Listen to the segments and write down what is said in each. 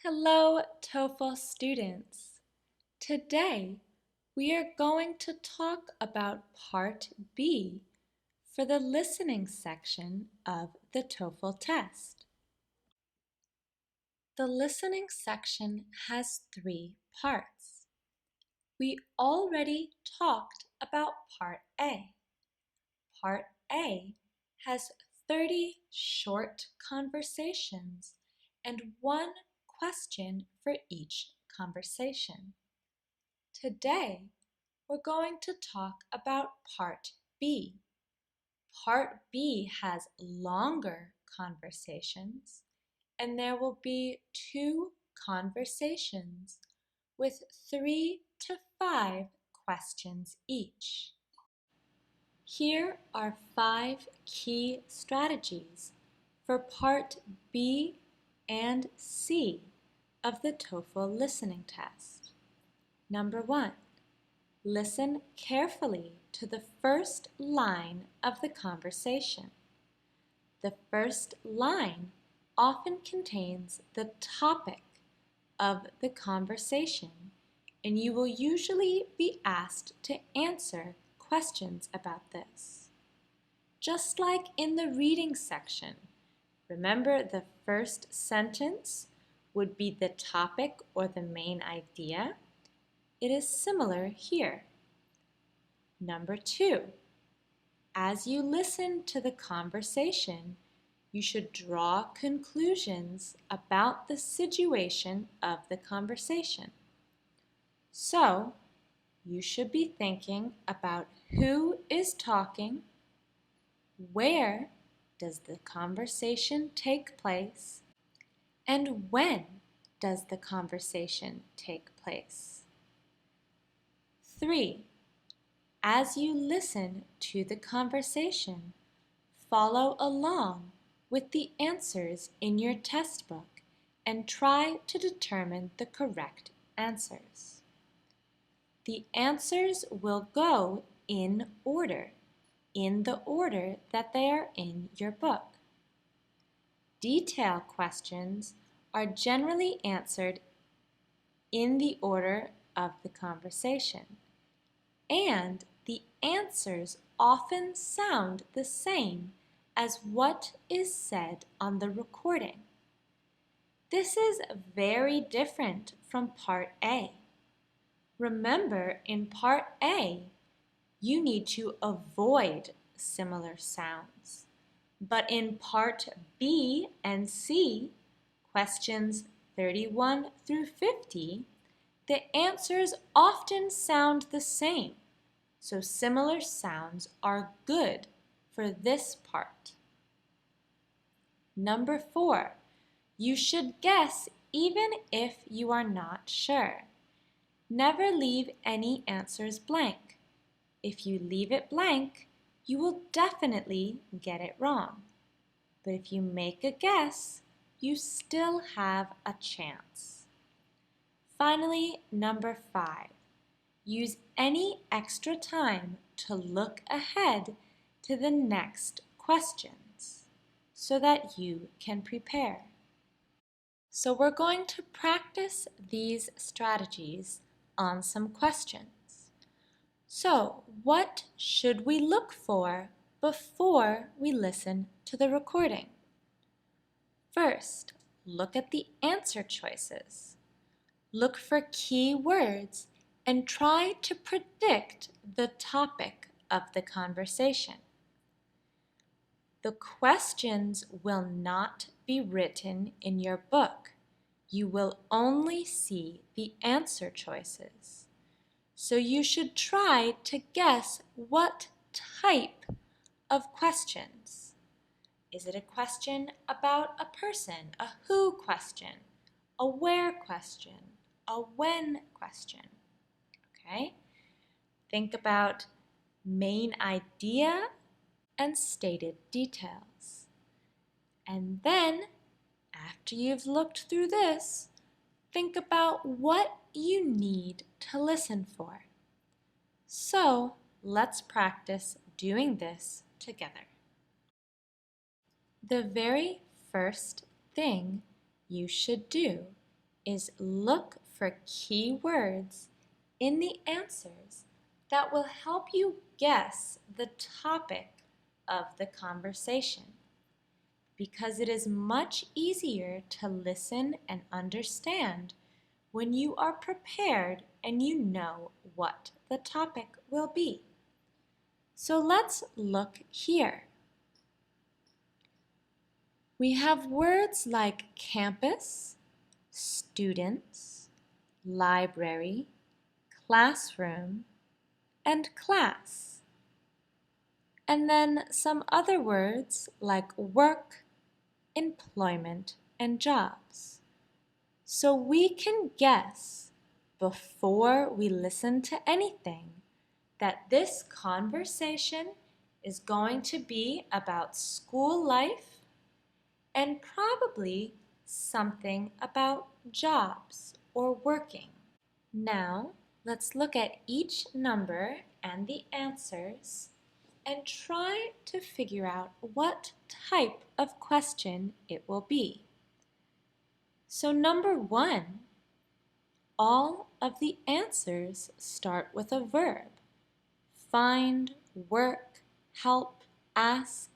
Hello, TOEFL students. Today, we are going to talk about Part B for the listening section of the TOEFL test. The listening section has 3 parts. We already talked about Part A. Part A has 30 short conversations and 1 question for each conversation. Today, we're going to talk about Part B. Part B has longer conversations, and there will be 2 conversations with 3 to 5 questions each. Here are 5 key strategies for Part B and C of the TOEFL listening test. Number 1, listen carefully to the first line of the conversation. The first line often contains the topic of the conversation, and you will usually be asked to answer questions about this. Just like in the reading section, remember the first sentence would be the topic or the main idea? It is similar here. Number 2, as you listen to the conversation, you should draw conclusions about the situation of the conversation. So, you should be thinking about who is talking, where does the conversation take place, and when does the conversation take place. 3, as you listen to the conversation, follow along with the answers in your test book and try to determine the correct answers. The answers will go in order, in the order that they are in your book. Detail questions are generally answered in the order of the conversation, and the answers often sound the same as what is said on the recording. This is very different from Part A. Remember, in Part A, you need to avoid similar sounds. But in Part B and C, questions 31 through 50, the answers often sound the same, so similar sounds are good for this part. Number 4, you should guess even if you are not sure. Never leave any answers blank. If you leave it blank, you will definitely get it wrong. But if you make a guess, you still have a chance. Finally, number 5, use any extra time to look ahead to the next questions so that you can prepare. So we're going to practice these strategies on some questions. So, what should we look for before we listen to the recording? First, look at the answer choices. Look for key words and try to predict the topic of the conversation. The questions will not be written in your book. You will only see the answer choices. So you should try to guess what type of questions. Is it a question about a person, a who question, a where question, a when question? Okay? Think about main idea and stated details. And then, after you've looked through this, think about what you need to listen for. So, let's practice doing this together. The very first thing you should do is look for key words in the answers that will help you guess the topic of the conversation, because it is much easier to listen and understand when you are prepared and you know what the topic will be. So let's look here. We have words like campus, students, library, classroom, and class. And then some other words like work, employment, and jobs. So we can guess before we listen to anything that this conversation is going to be about school life and probably something about jobs or working. Now, let's look at each number and the answers and try to figure out what type of question it will be. So number 1, all of the answers start with a verb. Find, work, help, ask.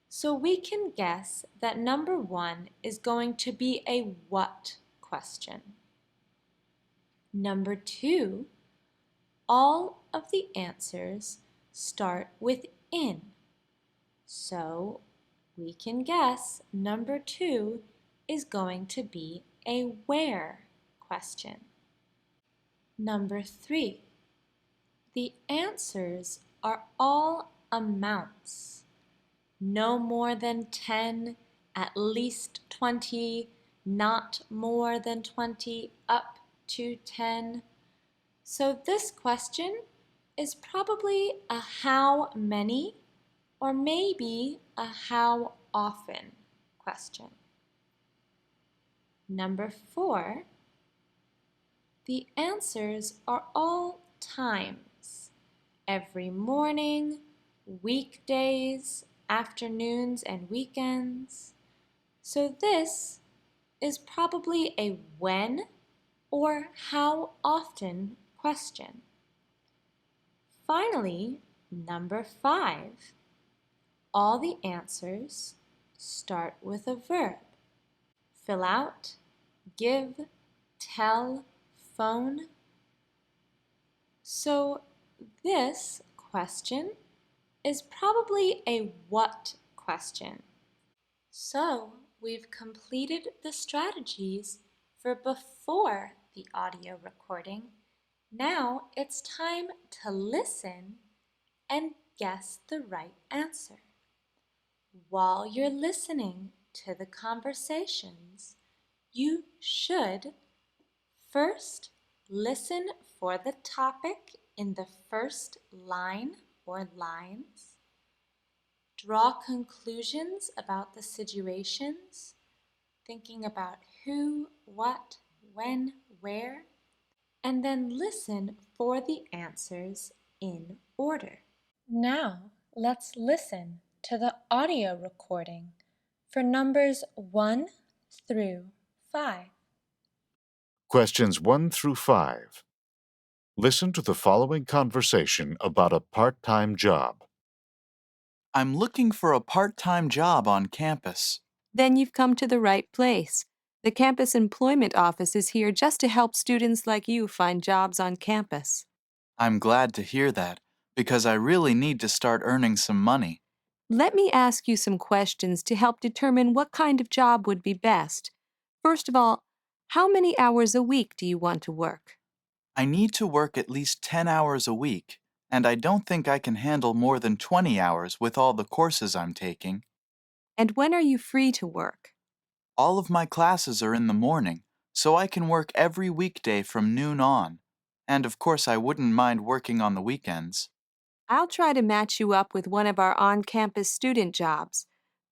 So we can guess that number 1 is going to be a what question. Number 2, all of the answers start with in. So we can guess number 2 is going to be a where question. Number 3, the answers are all amounts. No more than 10, at least 20, not more than 20, up to 10. So this question is probably a how many or maybe a how often question. Number 4, the answers are all times. Every morning, weekdays, afternoons, and weekends. So this is probably a when or how often question. Finally, number 5, all the answers start with a verb. Fill out, give, tell, phone. So this question is probably a what question. So we've completed the strategies for before the audio recording. Now it's time to listen and guess the right answer. While you're listening to the conversations, you should first listen for the topic in the first line or lines. Draw conclusions about the situations, thinking about who, what, when, where, and then listen for the answers in order. Now, let's listen to the audio recording for numbers 1 through 5. Questions 1 through 5. Listen to the following conversation about a part-time job. I'm looking for a part-time job on campus. Then you've come to the right place. The campus employment office is here just to help students like you find jobs on campus. I'm glad to hear that, because I really need to start earning some money. Let me ask you some questions to help determine what kind of job would be best. First of all, how many hours a week do you want to work? I need to work at least 10 hours a week, and I don't think I can handle more than 20 hours with all the courses I'm taking. And when are you free to work? All of my classes are in the morning, so I can work every weekday from noon on. And of course, I wouldn't mind working on the weekends. I'll try to match you up with one of our on-campus student jobs.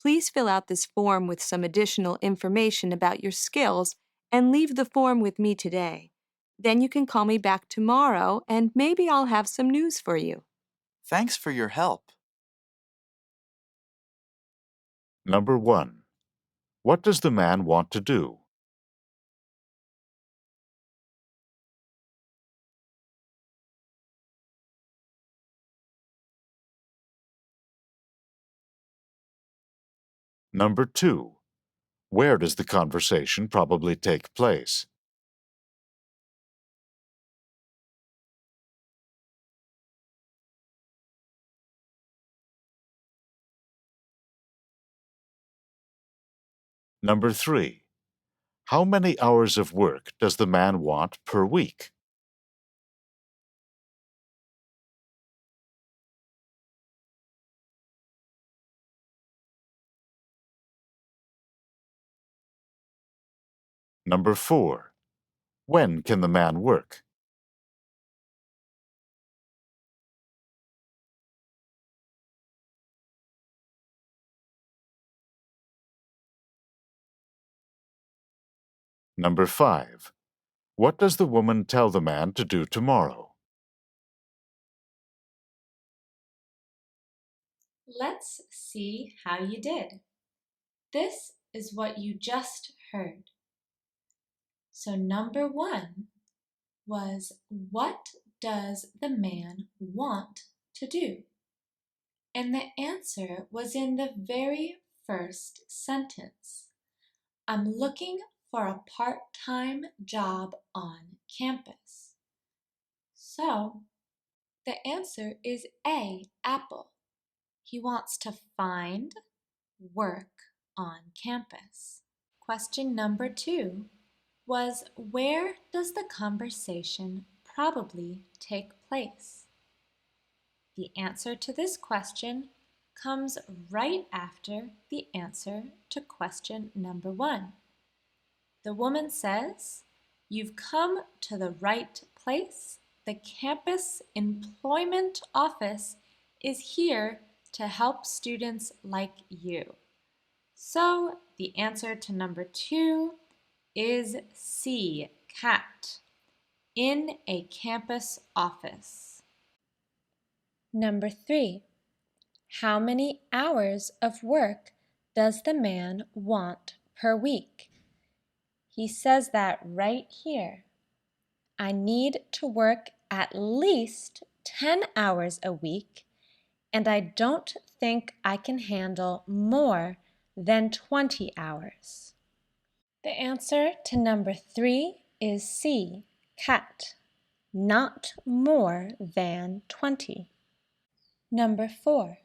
Please fill out this form with some additional information about your skills and leave the form with me today. Then you can call me back tomorrow and maybe I'll have some news for you. Thanks for your help. Number 1. What does the man want to do? Number 2. Where does the conversation probably take place? Number 3. How many hours of work does the man want per week? Number 4. When can the man work? Number 5. What does the woman tell the man to do tomorrow? Let's see how you did. This is what you just heard. So number 1 was, what does the man want to do? And the answer was in the very first sentence. I'm looking for a part-time job on campus. So the answer is A, apple. He wants to find work on campus. Question number 2 was, where does the conversation probably take place? The answer to this question comes right after the answer to question number 1. The woman says, "You've come to the right place. The campus employment office is here to help students like you." So the answer to number 2 is C, cat, in a campus office. Number 3. How many hours of work does the man want per week? He says that right here. I need to work at least 10 hours a week, and I don't think I can handle more than 20 hours. The answer to number 3 is C, cat, not more than 20. Number 4.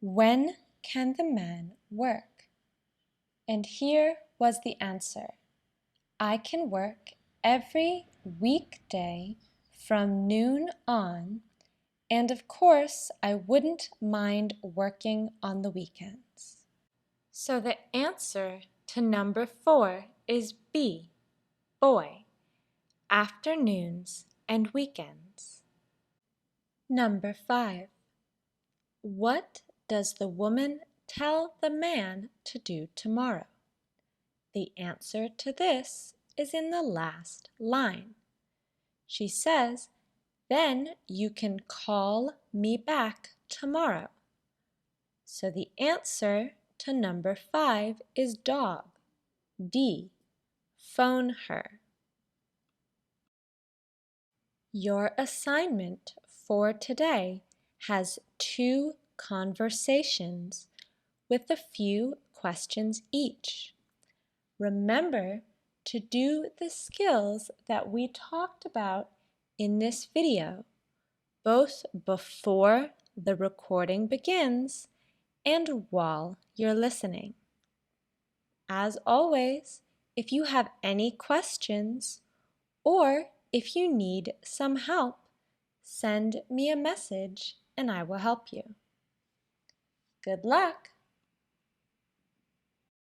When can the man work? And here was the answer. I can work every weekday from noon on, and of course I wouldn't mind working on the weekends. So the answer to number 4 is B, boy, afternoons and weekends. Number 5. What does the woman tell the man to do tomorrow? The answer to this is in the last line. She says, "Then you can call me back tomorrow." So the answer to number 5 is dog, D, phone her. Your assignment for today has 2 conversations with a few questions each. Remember to do the skills that we talked about in this video, both before the recording begins and while you're listening. As always, if you have any questions or if you need some help, send me a message and I will help you. Good luck!